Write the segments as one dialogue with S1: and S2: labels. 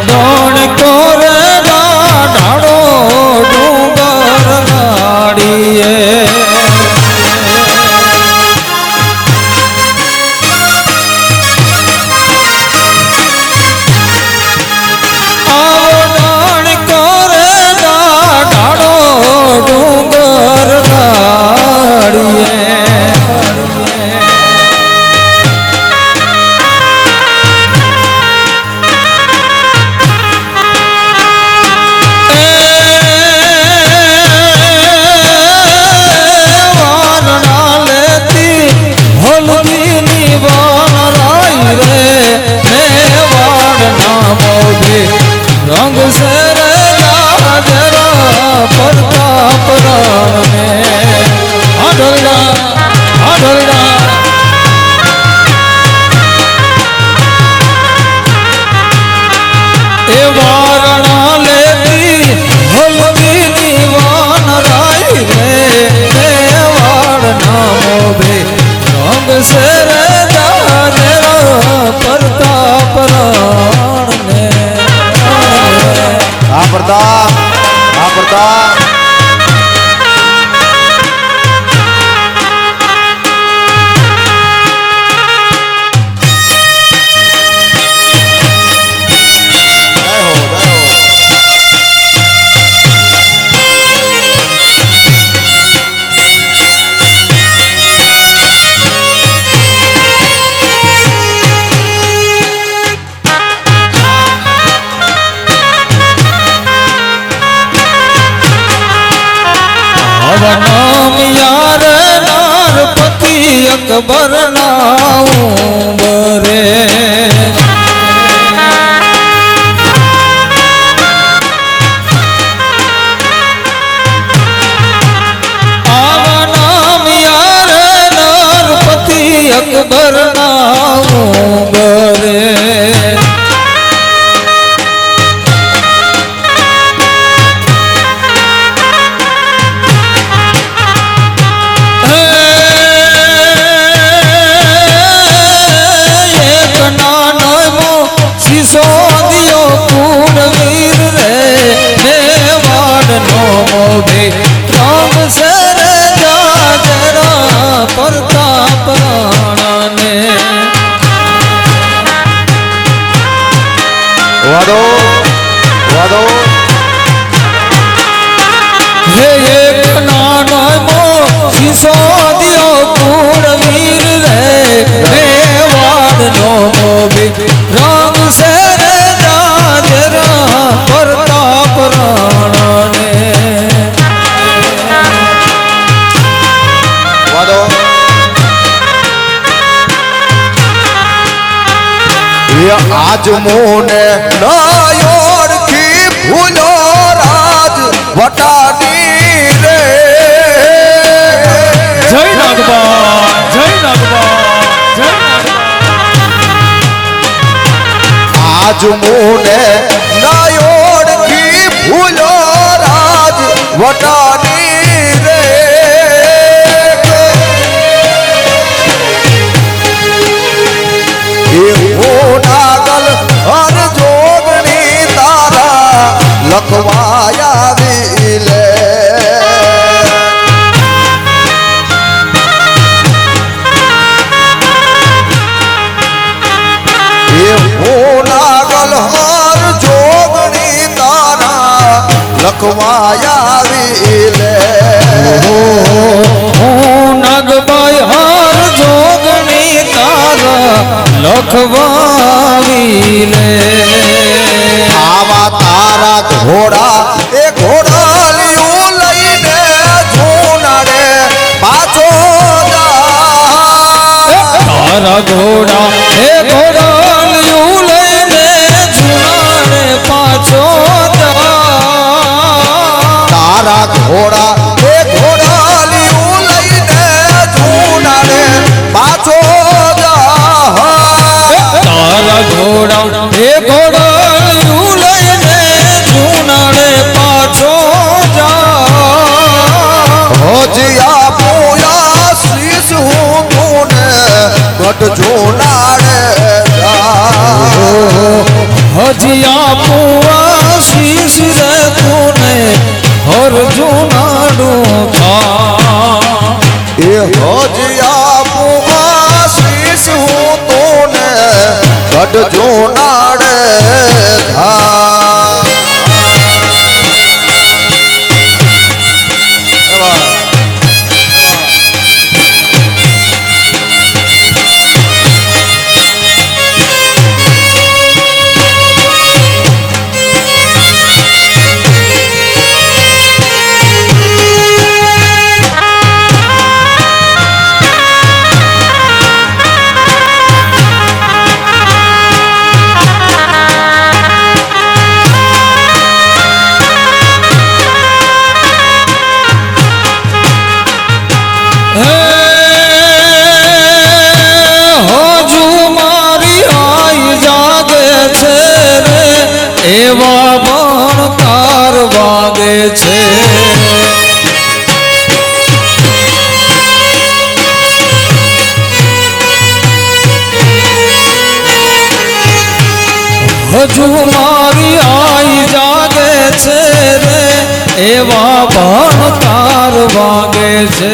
S1: ડોણ કોરે ડાળો ડુંગર નાડીએ રંગ સર પ્રતાપ એ વારણા લેતી હલવી નિવાન રાઈ રે વાળ નામો ભે રંગ સર પ્રતાપ
S2: પ્રતાપ આ પ્રતાપ
S1: નામ યાર નારપતિ અકબર નાઉં બરે આવા નામ યાર નારપતિ અકબર નાઉં બરે સોદિયો કુળવીર રે મેવાડ નો મોભે રામ સર જાજરા પ્રતાપ રાણાને
S2: વાદો વાદો
S1: હે એક નાનો મો સોદિયો કુળવીર રે મેવાડ નો મોભે રામ સર જાજરા પ્રતાપ રાણાને
S2: વાદો આજ મોને નયોડખી ભૂલો રાજ વટાની રે
S1: જય નાગબા જય નાગબા જય નાગબા
S2: આજ મોને નયોડખી ભૂલો રાજ વટાની રે નાગલ હર જોગણી તારા લખવાયા વિલે નાગલ હર જોગણી તારા લખવાયા વિલે
S1: નાગભાઈ હર જોગણી તારા લખવાવી લે
S2: આવા તારા ઘોડા એ ઘોડાલિયું લઈને જૂનાડે પાછો
S1: તારા ઘોડા એ ઘોડાલિયું લઈને જૂનાડે પાછો
S2: તારા ઘોડા એ ઘોડાલિયું લઈને જૂનાડે પાછો
S1: તારા ઘોડા એ હજિયા પુઆ શીશ રે તુને હર જુનાડું થા
S2: એ હજિયા પુઆશીષ હું તોને ગઢ જોનાડે ધા
S1: એવા પણ તાર વાગે છે હજુ મારી આઈ જાગે છે રે એવા પણ તાર વાગે છે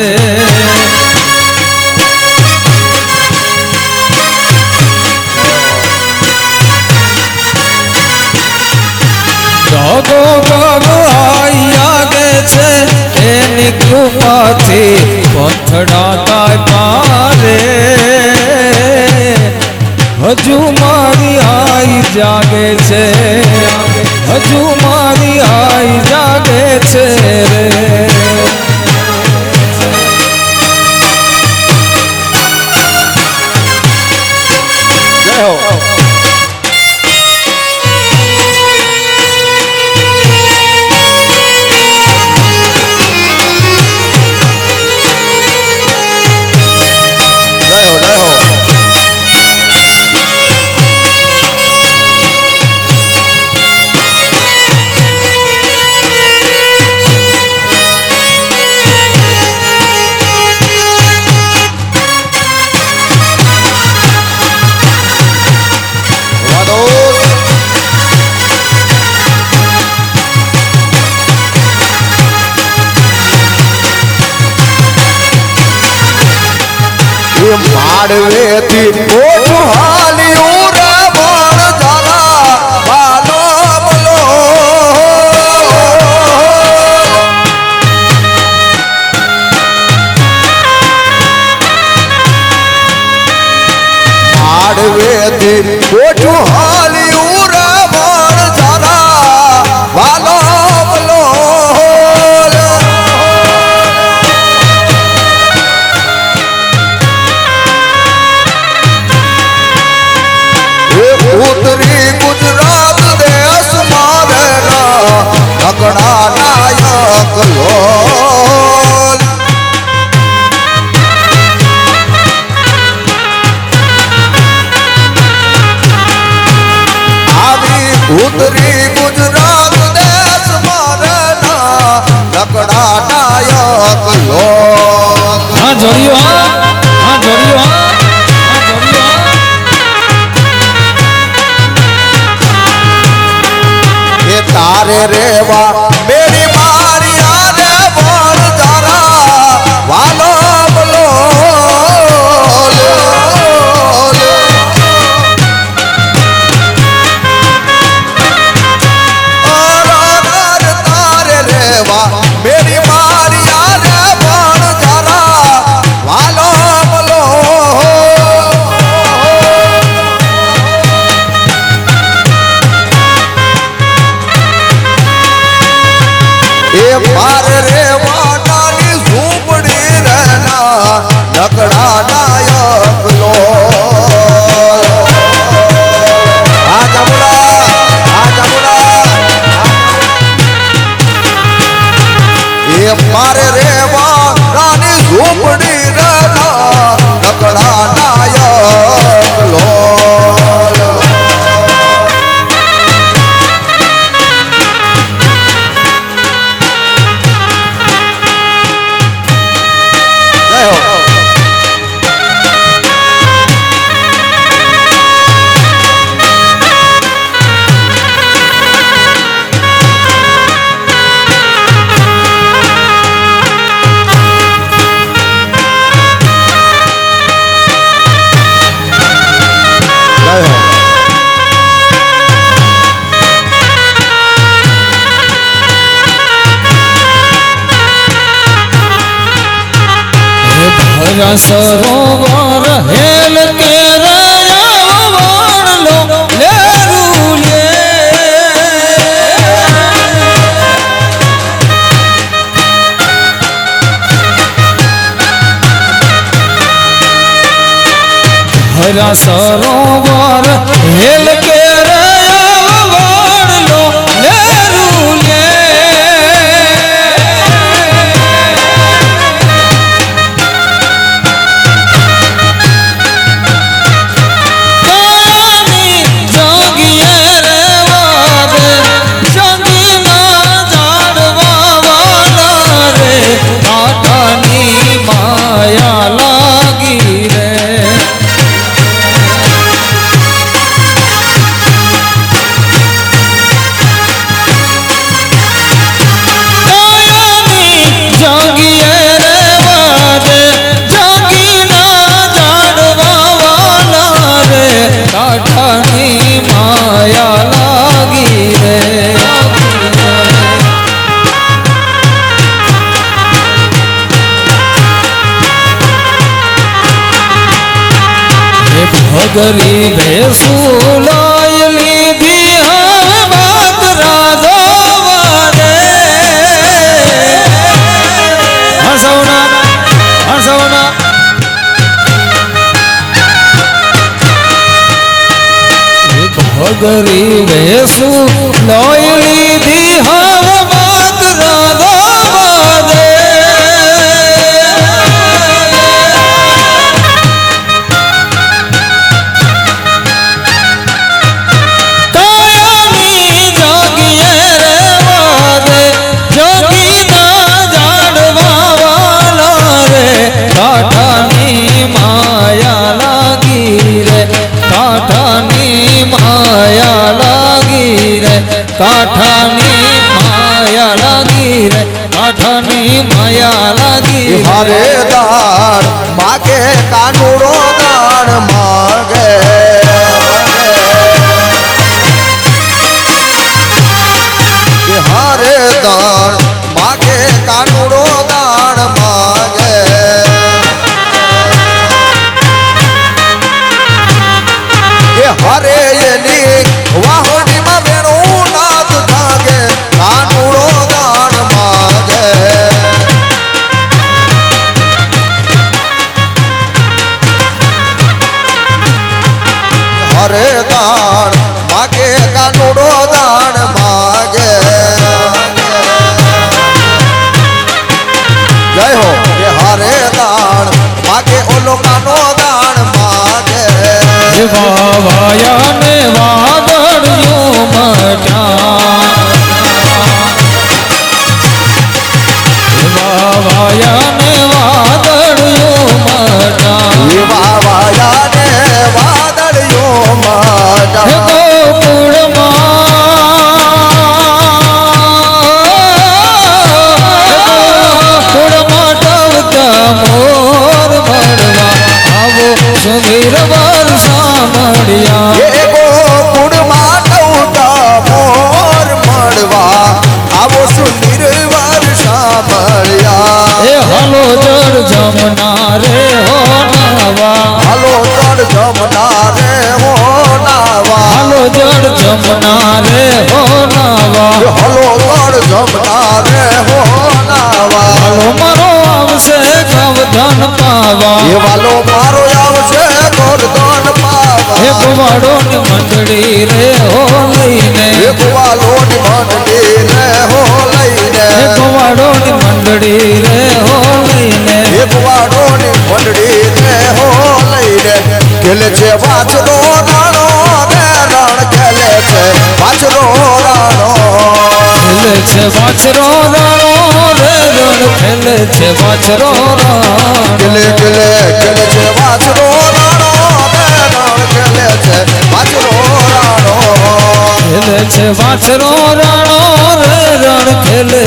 S1: ગગો ગગો આઈ આગે છે એની કૃપાથી પથડા તાય પારે હજુ મારી આઈ જાગે છે હજુ મારી આઈ જાગે છે રે
S2: જય હો માડવેથી ઓછું હાલ્યું રે પણ જરા વાલો બોલો માડવેથી ઓછું હાલ્યું રે પણ જરા વાલો બોલો ઉત્તરી ગુજરાત દેશ મારેલા નગડા નાયક લોલ આવી ઉત્તરી ગુજરાત દેશ મારેલા નગડા નાયક લોલ
S1: હા જોડ્યો હા જોડ્યો
S2: તારે રેવા મેરી મારી આને પણ તારા વાલો બોલો તારે રેવા મેરી મારી આને પણ તારા વાલો બોલો એ પાર રે વાટાની ઝૂંપડી રહેના નકડા નાયક લો આ જમુડા એ પાર રે વાટાની ઝૂંપડી રહેના નકડા નાયક લો
S1: ભર્યા સરોવર હેલ કે રયાવણ લો લેરું લે ભર્યા સરોવર હેલ કે રયાવણ લો લેરું લે ભગરી ભેસું લાય લીધી હવે વાત રાધો વારે હસવના ભગરી ભેસું લાય લીધી હવે વાત રાધો વારે કાઠાની માયા લાગી રે કાઠાની માયા લાગી રે કાઠાની માયા લાગી રે કાઠાની માયા લાગી
S2: હારે દાણ માગે કાનુડો દાણ માગે હારે દાણ માગે કાનુડો દાણ માગે હરે એની વાહડીમાં વેણું નાદ જાગે કાનુડો દાણ માગે હરે દાણ માગે કાનુડો દાણ માગે જય હો કે હરે દાણ માગે ઓલો કાનો દાણ માગે
S1: વાવાયા ને વાદળિયું વાવાયા ને વાદળિયું
S2: વાવાયા ને વાદળિયું
S1: ગોકુળમાં ટવતા મોર મળવા આવો સુમીર વર્ષા મળ્યા
S2: ગોકુળમાં ટવતા મોર મળવા આવો સુંદર વર્ષા મળ્યા
S1: હાલો જળ જમના રે હો નાવા
S2: હાલો જળ જમના રે હો નાવા
S1: હાલો જળ જમના રે હો નાવા
S2: હાલો જળ જમના રે હો નાવા
S1: હાલો મારો આવશે ગવધન પાવા
S2: એ વાલો મારો આવશે ગોરધન પાવા
S1: હે કુવાડોની મંડળી રે હો લઈને
S2: એ કુવાલોની મંડળી રે હો લઈને
S1: હે કુવાડોની મંડળી રે હો લઈને
S2: એ કુવાડોની મંડળી રે હો લઈને ખેલે છે વાછડો રાણો રે રણ ખેલે છે વાછડો રાણો
S1: ખેલે છે વાછરો રાણો રે રણ ખેલે છે વાછરો રાણો
S2: ખેલે ખેલે ખેલે છે વાછડો રાણો રે રણ ખેલે છે વાછડો રાણો
S1: ખેલે છે વાછરો રાણો રે રણ ખેલે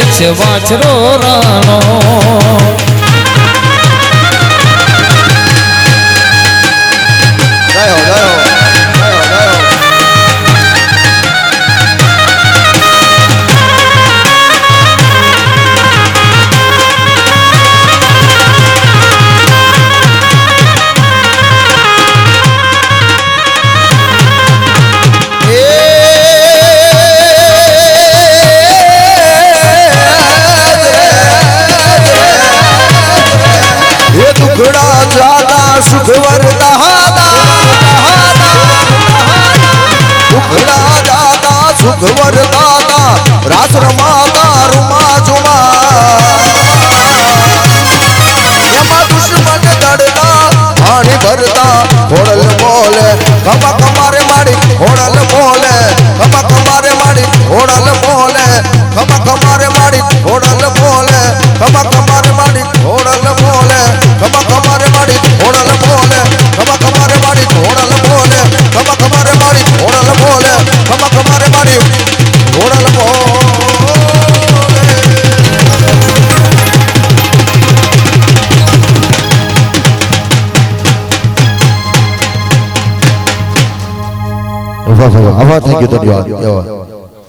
S1: છે વાછરો રાણો
S2: જય હો જય હો જય હો જય હો માડી ઘોડલ બોલે ખમા ખમારે માડી ઘોડલ બોલે ખમા ખમારે માડી ઘોડલ બોલે ખમા ખમારે માડી ઘોડલ બોલે ખમા ખમારે માડી ઘોડલ બોલે ખમા ખમારે માડી ઘોડલ બોલે ખમા ખમારે માડી ઘોડલ બોલે ખમા ખમારે માડી ઘોડલ બોલે આભાર થેન્ક યુ ધન્યવાદ